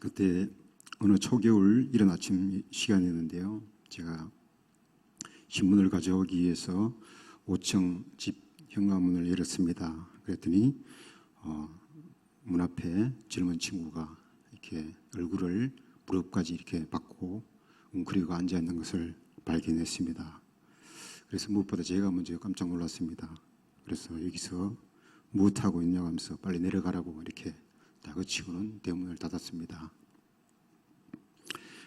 그때 어느 초겨울 이른 아침 시간이었는데요. 제가 신문을 가져오기 위해서 5층 집 현관문을 열었습니다. 그랬더니 문 앞에 젊은 친구가 이렇게 얼굴을 무릎까지 이렇게 받고 웅크리고 앉아 있는 것을 발견했습니다. 그래서 무엇보다 제가 먼저 깜짝 놀랐습니다. 그래서 여기서 무엇하고 있냐고 하면서 빨리 내려가라고 이렇게 다그치고는 대문을 닫았습니다.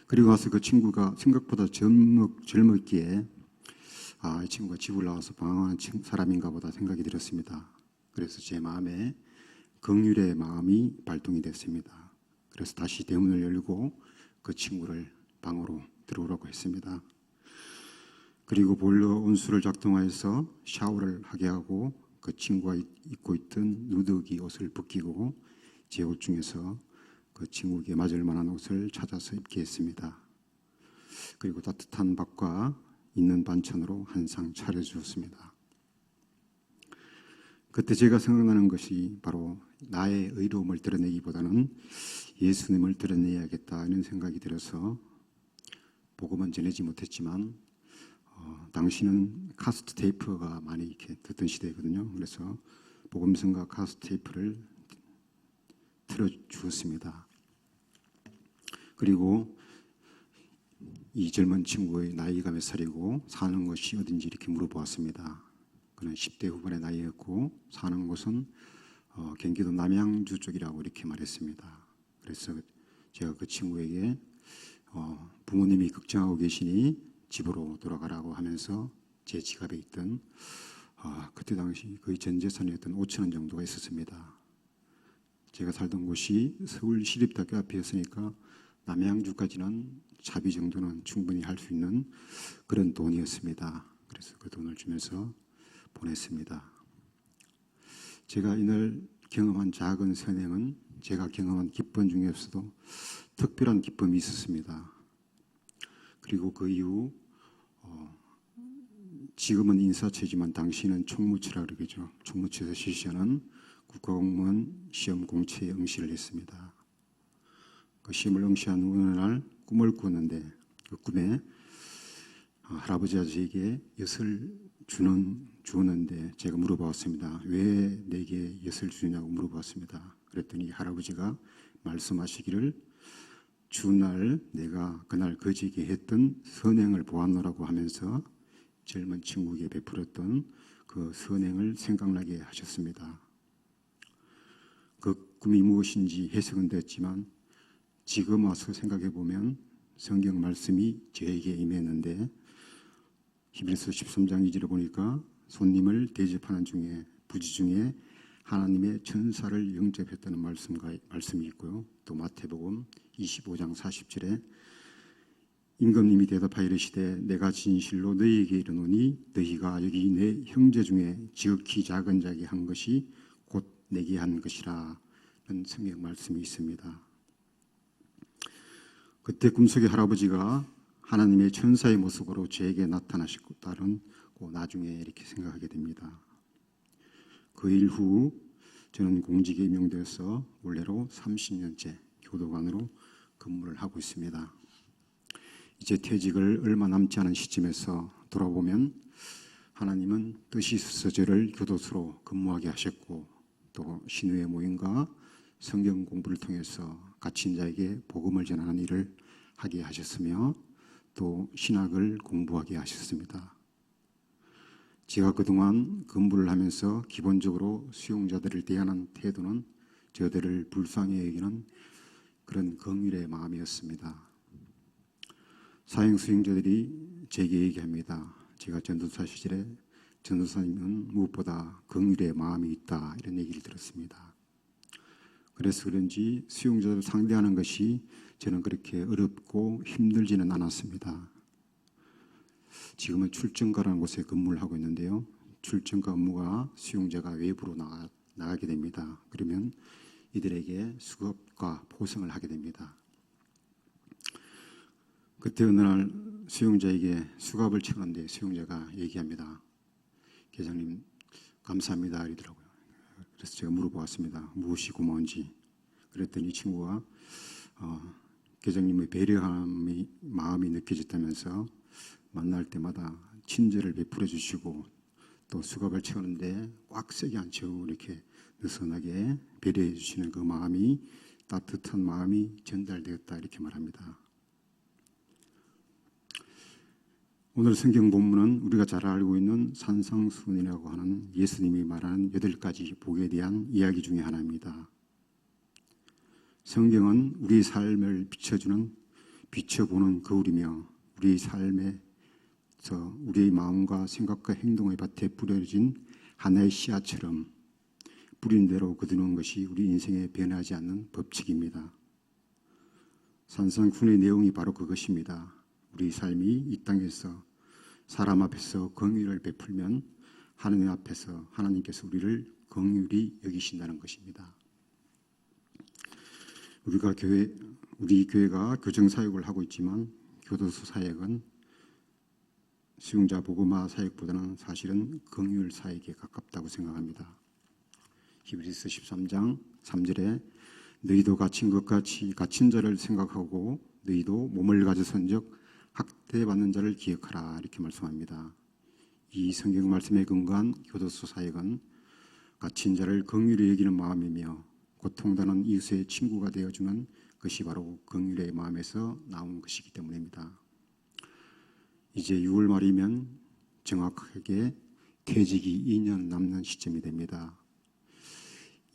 그리고 와서 그 친구가 생각보다 젊었기에 이 친구가 집을 나와서 방황하는 사람인가 보다 생각이 들었습니다. 그래서 제 마음에 긍휼의 마음이 발동이 됐습니다. 그래서 다시 대문을 열고 그 친구를 방으로 들어오라고 했습니다. 그리고 보일러 온수를 작동하여서 샤워를 하게 하고 그 친구가 입고 있던 누더기 옷을 벗기고 제 옷 중에서 그 친구에게 맞을 만한 옷을 찾아서 입게 했습니다. 그리고 따뜻한 밥과 있는 반찬으로 한 상 차려주었습니다. 그때 제가 생각나는 것이 바로 나의 의로움을 드러내기보다는 예수님을 드러내야겠다 이런 생각이 들어서 복음은 전하지 못했지만 당시는 카세트 테이프가 많이 이렇게 듣던 시대거든요. 그래서 복음성가 카세트 테이프를 틀어주었습니다. 그리고 이 젊은 친구의 나이가 몇 살이고 사는 곳이 어딘지 이렇게 물어보았습니다. 그는 10대 후반의 나이였고 사는 곳은 경기도 남양주 쪽이라고 이렇게 말했습니다. 그래서 제가 그 친구에게 부모님이 걱정하고 계시니 집으로 돌아가라고 하면서 제 지갑에 있던 그때 당시 거의 전 재산이었던 5천 원 정도가 있었습니다. 제가 살던 곳이 서울시립대학교 앞이었으니까 남양주까지는 차비 정도는 충분히 할 수 있는 그런 돈이었습니다. 그래서 그 돈을 주면서 보냈습니다. 제가 이날 경험한 작은 선행은 제가 경험한 기쁨 중에서도 특별한 기쁨이 있었습니다. 그리고 그 이후 지금은 인사처지만 당시는 총무처라 그러겠죠. 총무처에서 실시하는 국가공무원 시험 공채에 응시를 했습니다. 그 시험을 응시한 어느 날 꿈을 꾸었는데 그 꿈에 할아버지가 저에게 엿을 주었는데 제가 물어봤습니다. 왜 내게 엿을 주냐고 물어봤습니다. 그랬더니 할아버지가 말씀하시기를 주날 내가 그날 거지에게 했던 선행을 보았노라고 하면서 젊은 친구에게 베풀었던 그 선행을 생각나게 하셨습니다. 그 꿈이 무엇인지 해석은 됐지만 지금 와서 생각해 보면 성경 말씀이 저에게 임했는데 히브리서 13장 2절을 보니까 손님을 대접하는 중에 부지 중에 하나님의 천사를 영접했다는 말씀이 있고요. 또 마태복음 25장 40절에 임금님이 대답하여 이르시되 내가 진실로 너희에게 이르노니 너희가 여기 내 형제 중에 지극히 작은 자에게 한 것이 곧 내게 한 것이라 는 성경 말씀이 있습니다. 그때 꿈속의 할아버지가 하나님의 천사의 모습으로 저에게 나타나셨고 다른 나중에 이렇게 생각하게 됩니다. 그 일 후 저는 공직에 임용되어서 올해로 30년째 교도관으로 근무를 하고 있습니다. 이제 퇴직을 얼마 남지 않은 시점에서 돌아보면 하나님은 뜻이 있어서 저를 교도소로 근무하게 하셨고 또 신우의 모임과 성경 공부를 통해서 갇힌 자에게 복음을 전하는 일을 하게 하셨으며 또 신학을 공부하게 하셨습니다. 제가 그동안 근무를 하면서 기본적으로 수용자들을 대하는 태도는 저들을 불쌍히 여기는 그런 긍휼의 마음이었습니다. 사형 수용자들이 제게 얘기합니다. 제가 전도사 시절에 전도사님은 무엇보다 긍휼의 마음이 있다 이런 얘기를 들었습니다. 그래서 그런지 수용자를 상대하는 것이 저는 그렇게 어렵고 힘들지는 않았습니다. 지금은 출정가라는 곳에 근무를 하고 있는데요. 출정가 업무가 수용자가 외부로 나가게 됩니다. 그러면 이들에게 수급과 포성을 하게 됩니다. 그때 어느 날 수용자에게 수갑을 채우는데 수용자가 얘기합니다. 계장님 감사합니다 이러더라고요. 그래서 제가 물어보았습니다. 무엇이 고마운지. 그랬더니 이 친구가 교장님의 배려함의 마음이 느껴졌다면서 만날 때마다 친절을 베풀어 주시고 또 수갑을 채우는데 꽉 세게 안 채우고 이렇게 느슨하게 배려해 주시는 그 마음이, 따뜻한 마음이 전달되었다 이렇게 말합니다. 오늘 성경 본문은 우리가 잘 알고 있는 산상수훈이라고 하는 예수님이 말하는 8가지 복에 대한 이야기 중에 하나입니다. 성경은 우리 삶을 비춰보는 거울이며 우리 삶에서 우리의 마음과 생각과 행동의 밭에 뿌려진 하나의 씨앗처럼 뿌린 대로 거두는 것이 우리 인생에 변하지 않는 법칙입니다. 산상수훈의 내용이 바로 그것입니다. 우리 삶이 이 땅에서 사람 앞에서 긍휼을 베풀면 하나님 앞에서 하나님께서 우리를 긍휼히 여기신다는 것입니다. 우리 교회가 교정사역을 하고 있지만 교도소 사역은 수용자 복음화 사역보다는 사실은 긍휼 사역에 가깝다고 생각합니다. 히브리서 13장 3절에 너희도 갇힌 것 같이 갇힌 자를 생각하고 너희도 몸을 가져선즉 학대받는 자를 기억하라 이렇게 말씀합니다. 이 성경 말씀에 근거한 교도소 사역은 갇힌 자를 긍휼히 여기는 마음이며 고통당하는 이웃의 친구가 되어주는 것이 바로 긍휼의 마음에서 나온 것이기 때문입니다. 이제 6월 말이면 정확하게 퇴직이 2년 남는 시점이 됩니다.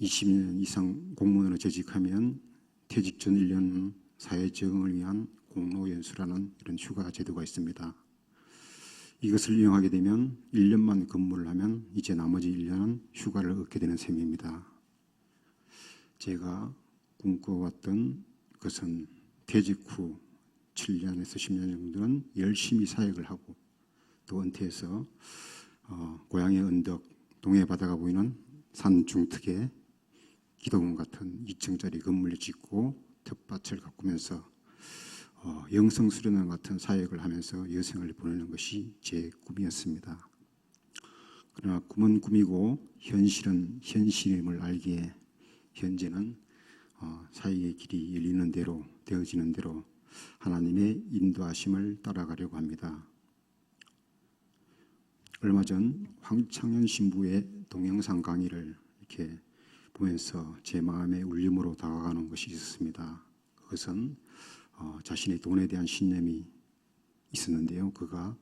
20년 이상 공무원으로 재직하면 퇴직 전 1년 사회 적응을 위한 공로연수라는 이런 휴가 제도가 있습니다. 이것을 이용하게 되면 1년만 근무를 하면 이제 나머지 1년은 휴가를 얻게 되는 셈입니다. 제가 꿈꿔왔던 것은 퇴직 후 7년에서 10년 정도는 열심히 사역을 하고 또 은퇴해서 고향의 언덕, 동해 바다가 보이는 산 중턱에 기도원 같은 2층짜리 건물을 짓고 텃밭을 가꾸면서 영성 수련원 같은 사역을 하면서 여생을 보내는 것이 제 꿈이었습니다. 그러나 꿈은 꿈이고 현실은 현실임을 알기에 현재는 사역의 길이 열리는 대로 되어지는 대로 하나님의 인도하심을 따라가려고 합니다. 얼마 전 황창현 신부의 동영상 강의를 이렇게 보면서 제 마음에 울림으로 다가가는 것이 있었습니다. 그것은 자신의 돈에 대한 신념이 있었는데요. 그가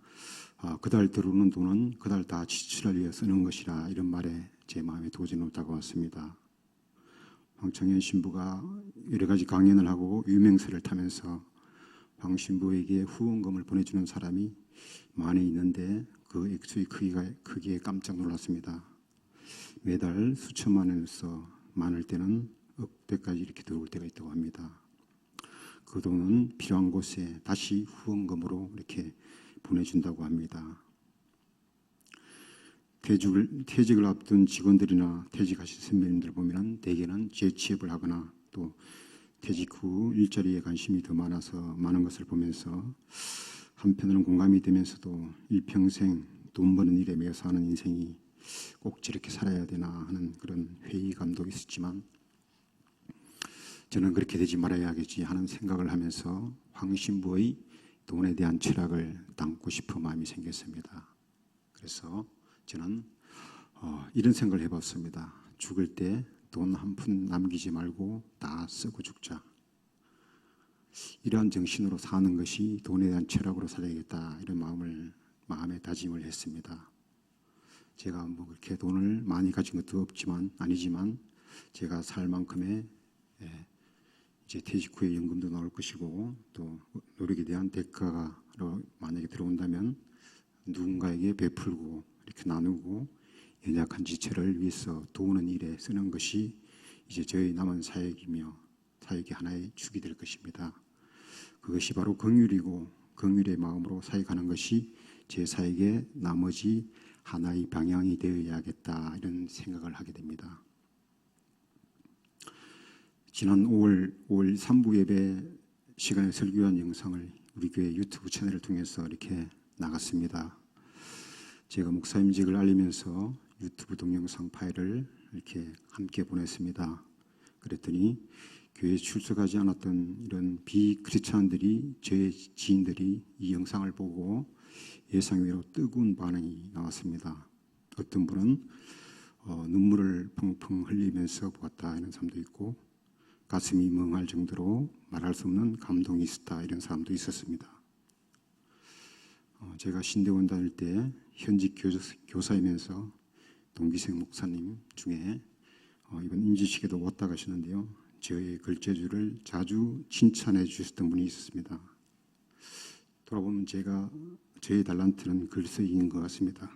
그달 들어오는 돈은 그달 다 지출을 위해 쓰는 것이라 이런 말에 제 마음에 도전으로 다가왔습니다. 황창현 신부가 여러 가지 강연을 하고 유명세를 타면서 황 신부에게 후원금을 보내주는 사람이 많이 있는데 그 액수의 크기에 깜짝 놀랐습니다. 매달 수천만 원에서 많을 때는 억대까지 이렇게 들어올 때가 있다고 합니다. 그 돈은 필요한 곳에 다시 후원금으로 이렇게 보내준다고 합니다. 퇴직을 앞둔 직원들이나 퇴직하신 선배님들 보면 대개는 재취업을 하거나 또 퇴직 후 일자리에 관심이 더 많은 것을 보면서 한편으로는 공감이 되면서도 일평생 돈 버는 일에 매여 사는 인생이 꼭 저렇게 살아야 되나 하는 그런 회의감도 있었지만 저는 그렇게 되지 말아야겠지 하는 생각을 하면서 황 신부의 돈에 대한 철학을 담고 싶은 마음이 생겼습니다. 그래서 저는 이런 생각을 해봤습니다. 죽을 때 돈 한 푼 남기지 말고 다 쓰고 죽자. 이러한 정신으로 사는 것이 돈에 대한 철학으로 살아야겠다 이런 마음에 다짐을 했습니다. 제가 뭐 그렇게 돈을 많이 가진 것도 아니지만 제가 살 만큼의 이제 퇴직 후에 연금도 나올 것이고 또 노력에 대한 대가가 만약에 들어온다면 누군가에게 베풀고 이렇게 나누고 연약한 지체를 위해서 도우는 일에 쓰는 것이 이제 저희 남은 사역이며 사역의 하나의 축이 될 것입니다. 그것이 바로 긍휼이고 긍휼의 마음으로 사역하는 것이 제 사역의 나머지 하나의 방향이 되어야겠다 이런 생각을 하게 됩니다. 지난 5월 3부 예배 시간에 설교한 영상을 우리 교회 유튜브 채널을 통해서 이렇게 나갔습니다. 제가 목사임직을 알리면서 유튜브 동영상 파일을 이렇게 함께 보냈습니다. 그랬더니 교회에 출석하지 않았던 이런 비크리스찬들이, 제 지인들이 이 영상을 보고 예상외로 뜨거운 반응이 나왔습니다. 어떤 분은 눈물을 펑펑 흘리면서 보았다 하는 사람도 있고, 가슴이 멍할 정도로 말할 수 없는 감동이 있었다 이런 사람도 있었습니다. 제가 신대원 다닐 때 현직 교사이면서 동기생 목사님 중에 이번 임지식에도 왔다 가시는데요, 저의 글재주를 자주 칭찬해 주셨던 분이 있었습니다. 돌아보면 저의 달란트는 글쓰기인 것 같습니다.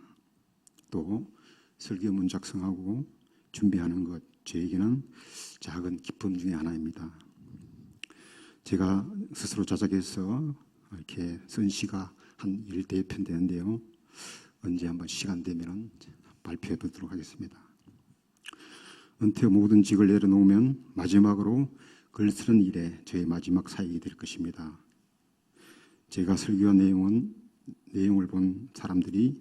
또 설교문 작성하고 준비하는 것, 저에게는 작은 기쁨 중에 하나입니다. 제가 스스로 자작해서 이렇게 쓴 시가 한 1대1편 되는데요, 언제 한번 시간 되면 발표해 보도록 하겠습니다. 은퇴 모든 직을 내려놓으면 마지막으로 글 쓰는 일에 저의 마지막 사역이 될 것입니다. 제가 설교한 내용을 본 사람들이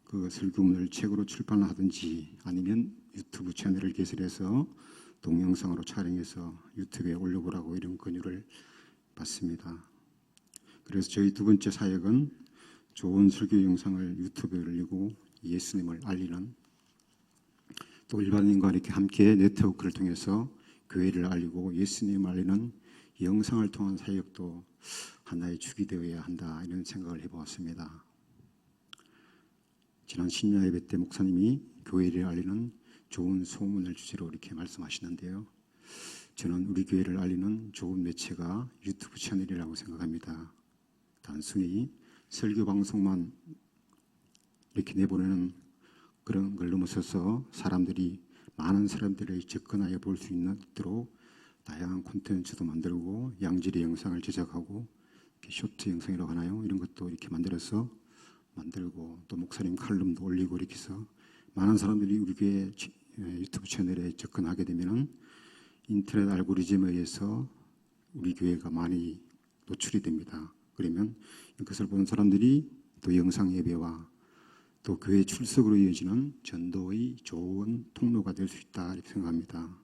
그 설교문을 책으로 출판하든지 아니면 유튜브 채널을 개설해서 동영상으로 촬영해서 유튜브에 올려보라고 이런 권유를 받습니다. 그래서 저희 두 번째 사역은 좋은 설교 영상을 유튜브에 올리고 예수님을 알리는, 또 일반인과 이렇게 함께 네트워크를 통해서 교회를 알리고 예수님을 알리는 영상을 통한 사역도 하나의 축이 되어야 한다 이런 생각을 해보았습니다. 지난 신야 예배 때 목사님이 교회를 알리는 좋은 소문을 주제로 이렇게 말씀하시는데요, 저는 우리 교회를 알리는 좋은 매체가 유튜브 채널이라고 생각합니다. 단순히 설교 방송만 이렇게 내보내는 그런 걸 넘어서서 많은 사람들이 접근하여 볼 수 있도록 다양한 콘텐츠도 만들고 양질의 영상을 제작하고 쇼트 영상이라고 하나요? 이런 것도 이렇게 만들고 또 목사님 칼럼도 올리고 이렇게 해서 많은 사람들이 우리 교회 유튜브 채널에 접근하게 되면은 인터넷 알고리즘에 의해서 우리 교회가 많이 노출이 됩니다. 그러면 이것을 보는 사람들이 또 영상 예배와 또 교회 출석으로 이어지는 전도의 좋은 통로가 될 수 있다 이렇게 생각합니다.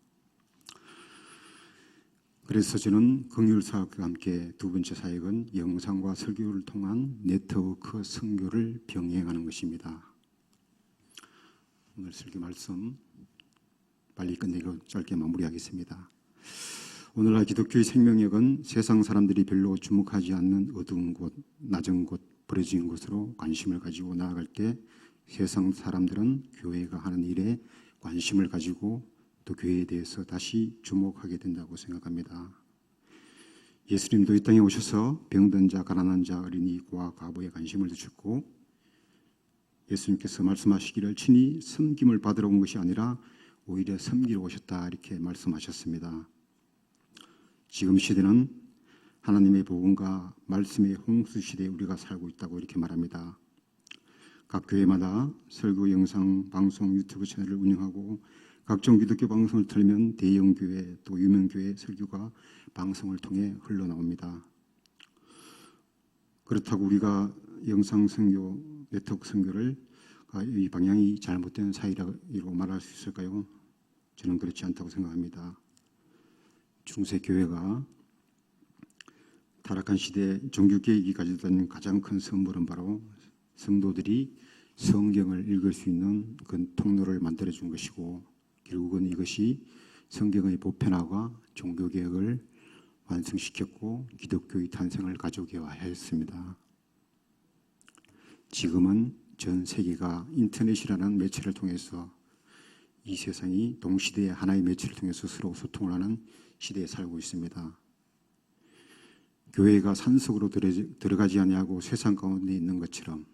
그래서 저는 긍휼사역과 함께 두 번째 사역은 영상과 설교를 통한 네트워크 선교를 병행하는 것입니다. 오늘 설교 말씀 빨리 끝내고 짧게 마무리하겠습니다. 오늘날 기독교의 생명력은 세상 사람들이 별로 주목하지 않는 어두운 곳, 낮은 곳, 버려진 곳으로 관심을 가지고 나아갈 때 세상 사람들은 교회가 하는 일에 관심을 가지고 또 교회에 대해서 다시 주목하게 된다고 생각합니다. 예수님도 이 땅에 오셔서 병든 자, 가난한 자, 어린이와 과부에 관심을 두셨고, 예수님께서 말씀하시기를 친히 섬김을 받으러 온 것이 아니라 오히려 섬기러 오셨다 이렇게 말씀하셨습니다. 지금 시대는 하나님의 복음과 말씀의 홍수 시대에 우리가 살고 있다고 이렇게 말합니다. 각 교회마다 설교 영상 방송 유튜브 채널을 운영하고 각종 기독교 방송을 틀면 대형 교회 또 유명 교회 설교가 방송을 통해 흘러나옵니다. 그렇다고 우리가 영상 선교, 네트워크 선교를 이 방향이 잘못된 사이라고 말할 수 있을까요? 저는 그렇지 않다고 생각합니다. 중세 교회가 타락한 시대 종교개혁이 가져다는 가장 큰 선물은 바로 성도들이 성경을 읽을 수 있는 그 통로를 만들어준 것이고, 결국은 이것이 성경의 보편화와 종교개혁을 완성시켰고 기독교의 탄생을 가져오게 하였습니다. 지금은 전 세계가 인터넷이라는 매체를 통해서 이 세상이 동시대의 하나의 매체를 통해서 서로 소통을 하는 시대에 살고 있습니다. 교회가 산속으로 들어가지 아니하고 세상 가운데 있는 것처럼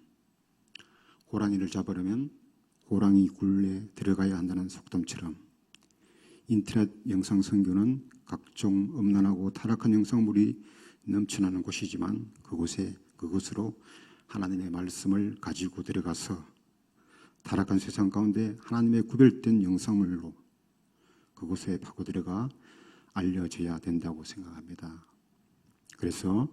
호랑이를 잡으려면 호랑이 굴에 들어가야 한다는 속담처럼 인터넷 영상 선교는 각종 음란하고 타락한 영상물이 넘쳐나는 곳이지만 그곳으로 하나님의 말씀을 가지고 들어가서 타락한 세상 가운데 하나님의 구별된 영상물로 그곳에 파고들어가 알려져야 된다고 생각합니다. 그래서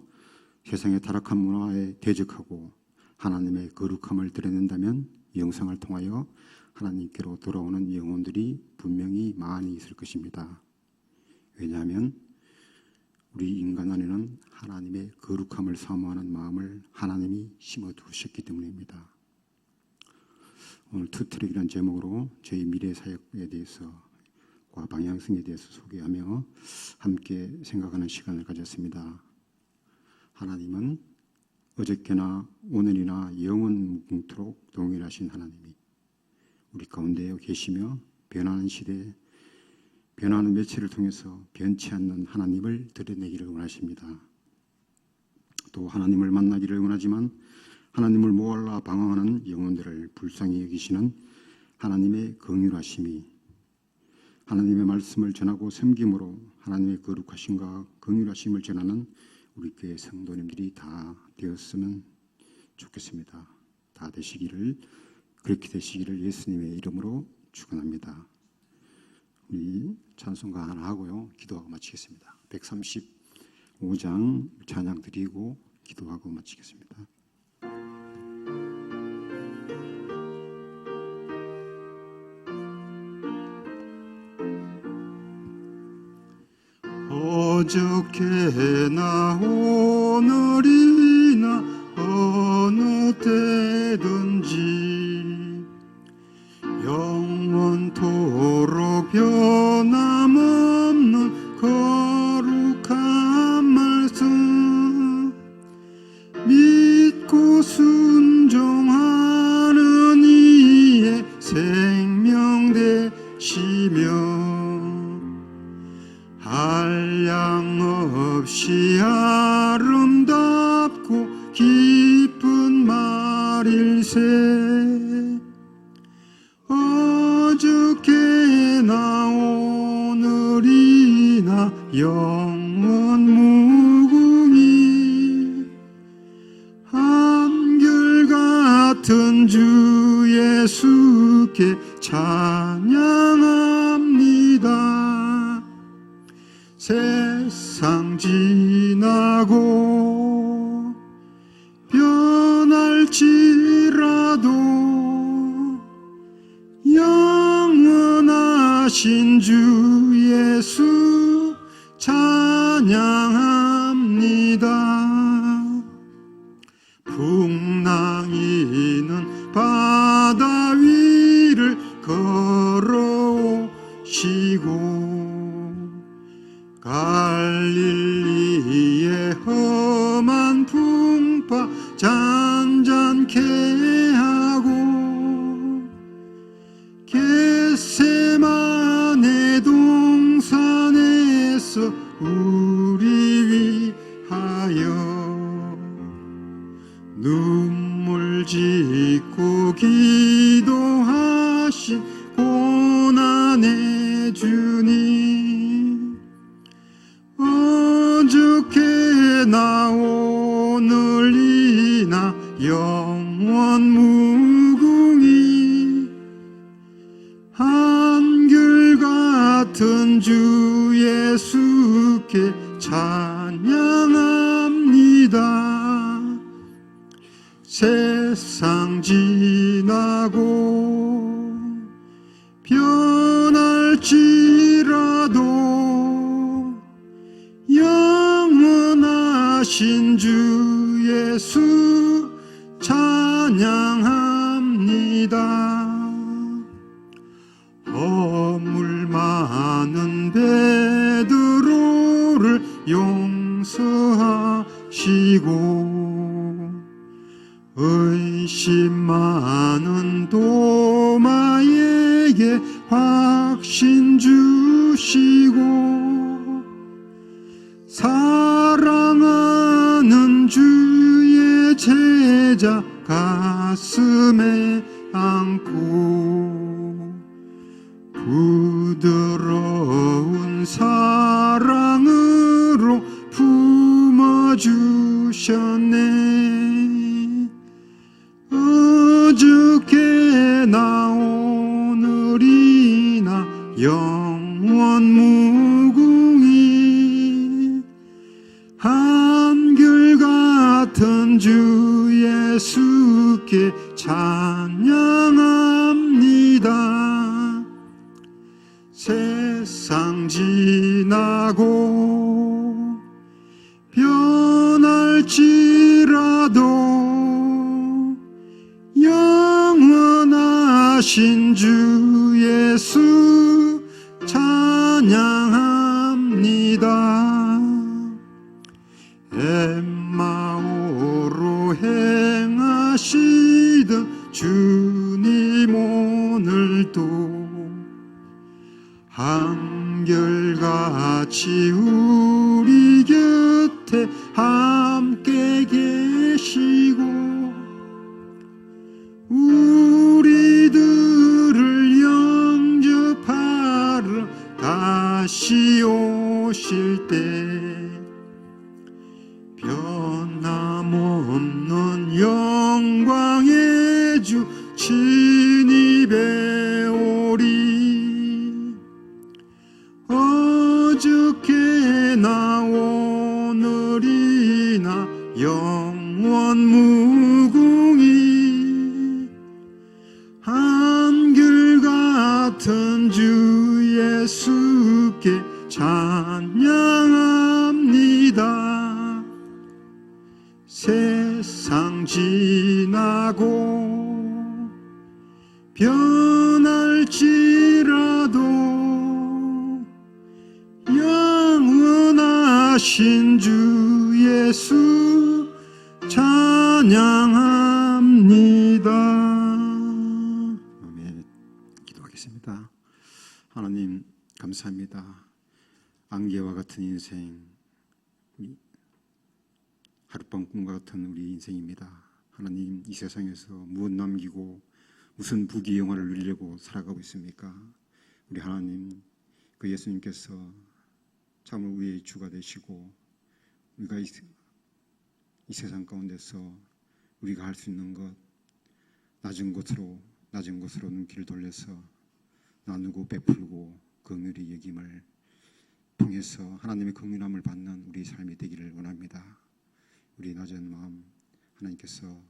세상의 타락한 문화에 대적하고 하나님의 거룩함을 드러낸다면 영상을 통하여 하나님께로 돌아오는 영혼들이 분명히 많이 있을 것입니다. 왜냐하면 우리 인간 안에는 하나님의 거룩함을 사모하는 마음을 하나님이 심어두셨기 때문입니다. 오늘 투트랙이라는 제목으로 저희 미래 사역에 대해서와 방향성에 대해서 소개하며 함께 생각하는 시간을 가졌습니다. 하나님은 어저께나 오늘이나 영원 무궁토록 동일하신 하나님이 우리 가운데 계시며 변하는 시대에 변하는 매체를 통해서 변치 않는 하나님을 드러내기를 원하십니다. 또 하나님을 만나기를 원하지만 하나님을 모알라 방황하는 영혼들을 불쌍히 여기시는 하나님의 긍휼하심이 하나님의 말씀을 전하고 섬김으로 하나님의 거룩하심과 긍휼하심을 전하는 우리 교회 성도님들이 다 되었으면 좋겠습니다. 다 되시기를, 그렇게 되시기를 예수님의 이름으로 축원합니다. 우리 찬송가 하나 하고요, 기도하고 마치겠습니다. 135장 찬양 드리고 기도하고 마치겠습니다. 어저께나 오늘이나 어느 때든지 영원토록 변함없는 거룩한 말씀 믿고 순종하는 이의 생명 되시며 한량 없이 아름답고 기쁜 말일세 어저께나 오늘이나 영원 무궁히 한결같은 주 예수께 찬양합니다. 세상 지나고 변할지라도 영원하신 주 예수 찬양합니다. 풍랑이는 바다 위를 걸어오시고 갈릴리의 험한 풍파 잔잔케 하고 겟세마네 동산에서 우리 위하여 눈물 짓고 기도하신 고난의 주님 어저께나 오늘이나 영원 무궁히 한결같은 주 예수께 찬양합니다. 세상 지나고 변할지라도 영원하신 주 예수 찬양합니다. 허물 많은 베드로를 용서하시고 의심 많은 도마에게 확신 주시고 사랑하는 주의 제자 가슴에 안고 부드러운 사랑으로 품어주셨네. 어저께나 오늘이나 영원 무궁히 한결같은 주 예수께 찬양합니다. 세상 지나고 변할지라도 영원하신 주 예수 찬양합니다. 엠마오로 행하시던 주님 오늘도 한결같이 우리 곁에 함께 계시고 우리들을 영접하러 다시 오실 때 변함없는 영광의 주 친히 배우리. 어저께나 오늘이나 영원 무궁히 한결같은 주 예수께 찬양합니다. 세상 지나고 변할지라도 영원하신 주 예수 찬양합니다. 아멘. 기도하겠습니다. 하나님 감사합니다. 안개와 같은 인생, 하룻밤 꿈과 같은 우리 인생입니다. 하나님, 이 세상에서 무엇 남기고 무슨 부귀 영화를 누리려고 살아가고 있습니까? 우리 하나님, 그 예수님께서 참을 우리의 주가 되시고 우리가 이 세상 가운데서 우리가 할 수 있는 것 낮은 곳으로 눈길을 돌려서 나누고 베풀고 긍휼히 여김을 통해서 하나님의 긍휼함을 받는 우리 삶이 되기를 원합니다. 우리 낮은 마음 하나님께서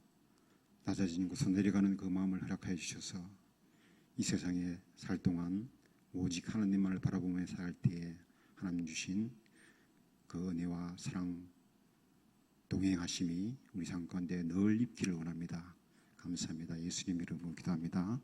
낮아진 곳으로 내려가는 그 마음을 허락하여 주셔서 이 세상에 살 동안 오직 하나님만을 바라보며 살 때에 하나님 주신 그 은혜와 사랑 동행하심이 우리 삶 가운데 늘 입기를 원합니다. 감사합니다. 예수님 이름으로 기도합니다.